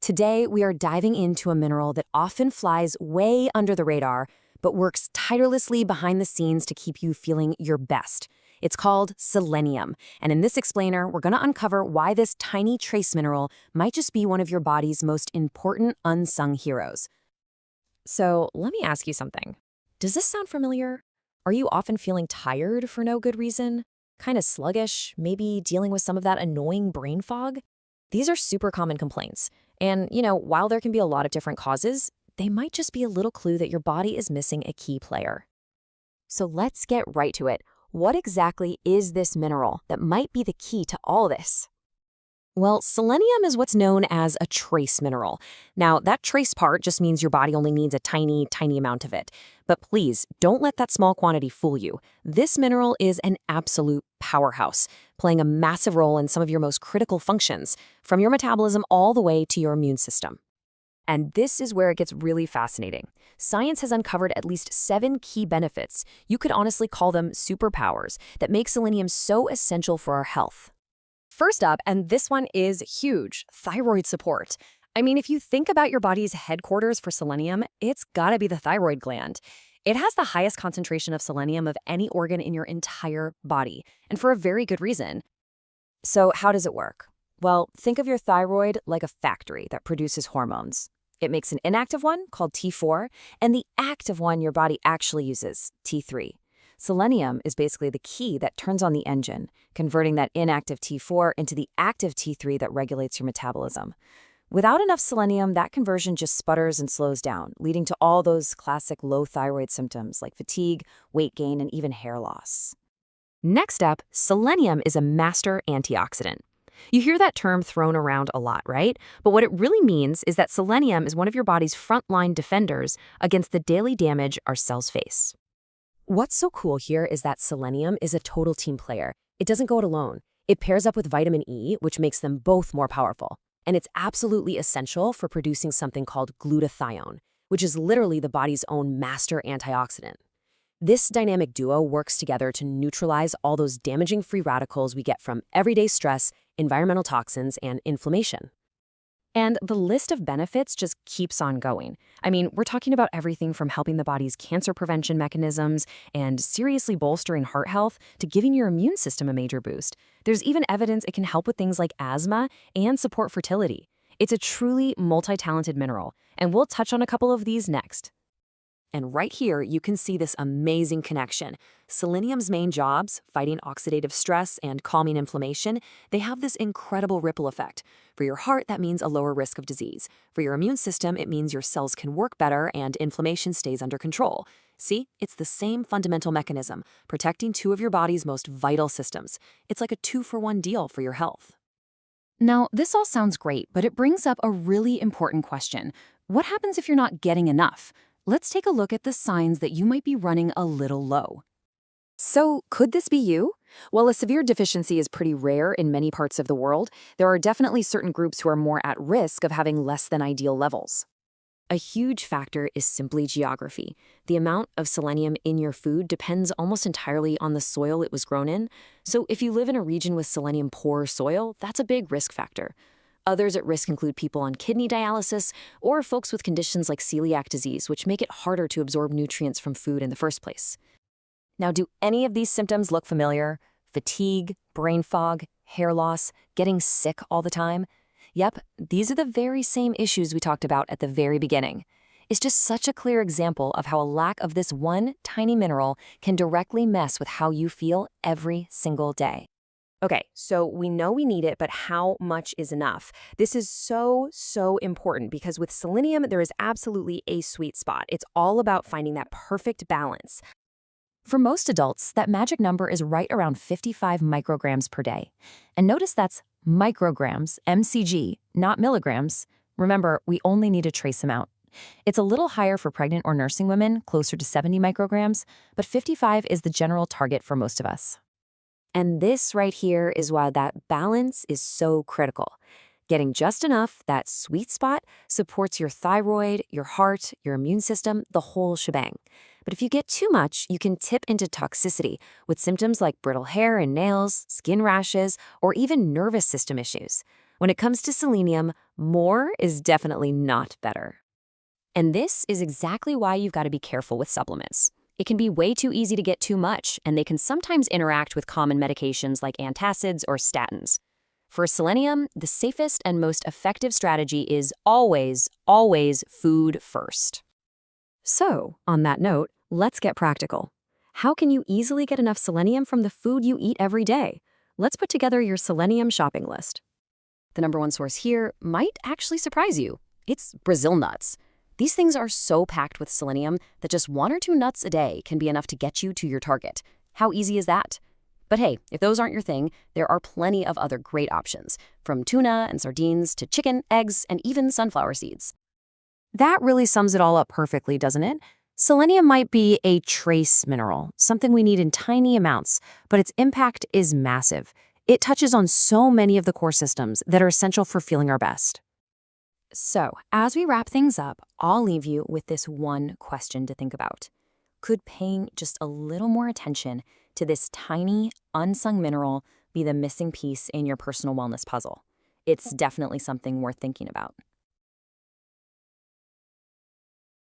Today, we are diving into a mineral that often flies way under the radar, but works tirelessly behind the scenes to keep you feeling your best. It's called selenium, and in this explainer, we're going to uncover why this tiny trace mineral might just be one of your body's most important unsung heroes. So, let me ask you something. Does this sound familiar? Are you often feeling tired for no good reason? Kind of sluggish, maybe dealing with some of that annoying brain fog? These are super common complaints. And, while there can be a lot of different causes, they might just be a little clue that your body is missing a key player. So let's get right to it. What exactly is this mineral that might be the key to all this? Well, selenium is what's known as a trace mineral. Now, that trace part just means your body only needs a tiny, tiny amount of it. But please, don't let that small quantity fool you. This mineral is an absolute powerhouse, playing a massive role in some of your most critical functions, from your metabolism all the way to your immune system. And this is where it gets really fascinating. Science has uncovered at least 7 key benefits, you could honestly call them superpowers, that make selenium so essential for our health. First up, and this one is huge, thyroid support. I mean, if you think about your body's headquarters for selenium, it's gotta be the thyroid gland. It has the highest concentration of selenium of any organ in your entire body, and for a very good reason. So how does it work? Well, think of your thyroid like a factory that produces hormones. It makes an inactive one, called T4, and the active one your body actually uses, T3. Selenium is basically the key that turns on the engine, converting that inactive T4 into the active T3 that regulates your metabolism. Without enough selenium, that conversion just sputters and slows down, leading to all those classic low thyroid symptoms like fatigue, weight gain, and even hair loss. Next up, selenium is a master antioxidant. You hear that term thrown around a lot, right? But what it really means is that selenium is one of your body's frontline defenders against the daily damage our cells face. What's so cool here is that selenium is a total team player. It doesn't go it alone. It pairs up with vitamin E, which makes them both more powerful. And it's absolutely essential for producing something called glutathione, which is literally the body's own master antioxidant. This dynamic duo works together to neutralize all those damaging free radicals we get from everyday stress, environmental toxins, and inflammation. And the list of benefits just keeps on going. I mean, we're talking about everything from helping the body's cancer prevention mechanisms and seriously bolstering heart health to giving your immune system a major boost. There's even evidence it can help with things like asthma and support fertility. It's a truly multi-talented mineral, and we'll touch on a couple of these next. And right here, you can see this amazing connection. Selenium's main jobs, fighting oxidative stress and calming inflammation, they have this incredible ripple effect. For your heart, that means a lower risk of disease. For your immune system, it means your cells can work better and inflammation stays under control. See, it's the same fundamental mechanism, protecting 2 of your body's most vital systems. It's like a 2-for-1 deal for your health. Now, this all sounds great, but it brings up a really important question. What happens if you're not getting enough? Let's take a look at the signs that you might be running a little low. So, could this be you? While a severe deficiency is pretty rare in many parts of the world, there are definitely certain groups who are more at risk of having less than ideal levels. A huge factor is simply geography. The amount of selenium in your food depends almost entirely on the soil it was grown in. So if you live in a region with selenium-poor soil, that's a big risk factor. Others at risk include people on kidney dialysis or folks with conditions like celiac disease, which make it harder to absorb nutrients from food in the first place. Now, do any of these symptoms look familiar? Fatigue, brain fog, hair loss, getting sick all the time? Yep, these are the very same issues we talked about at the very beginning. It's just such a clear example of how a lack of this one tiny mineral can directly mess with how you feel every single day. Okay, so we know we need it, but how much is enough? This is so important because with selenium, there is absolutely a sweet spot. It's all about finding that perfect balance. For most adults, that magic number is right around 55 micrograms per day. And notice that's micrograms, mcg, not milligrams. Remember, we only need a trace amount. It's a little higher for pregnant or nursing women, closer to 70 micrograms, but 55 is the general target for most of us. And this right here is why that balance is so critical. Getting just enough, that sweet spot, supports your thyroid, your heart, your immune system, the whole shebang. But if you get too much, you can tip into toxicity with symptoms like brittle hair and nails, skin rashes, or even nervous system issues. When it comes to selenium, More is definitely not better. And this is exactly why you've got to be careful with supplements. It can be way too easy to get too much, and they can sometimes interact with common medications like antacids or statins. For selenium, the safest and most effective strategy is always, always food first. So, on that note, let's get practical. How can you easily get enough selenium from the food you eat every day? Let's put together your selenium shopping list. The number one source here might actually surprise you. It's Brazil nuts. These things are so packed with selenium that just 1 or 2 nuts a day can be enough to get you to your target. How easy is that? But hey, if those aren't your thing, there are plenty of other great options, from tuna and sardines to chicken, eggs, and even sunflower seeds. That really sums it all up perfectly, doesn't it? Selenium might be a trace mineral, something we need in tiny amounts, but its impact is massive. It touches on so many of the core systems that are essential for feeling our best. So, as we wrap things up, I'll leave you with this one question to think about. Could paying just a little more attention to this tiny, unsung mineral be the missing piece in your personal wellness puzzle? It's definitely something worth thinking about.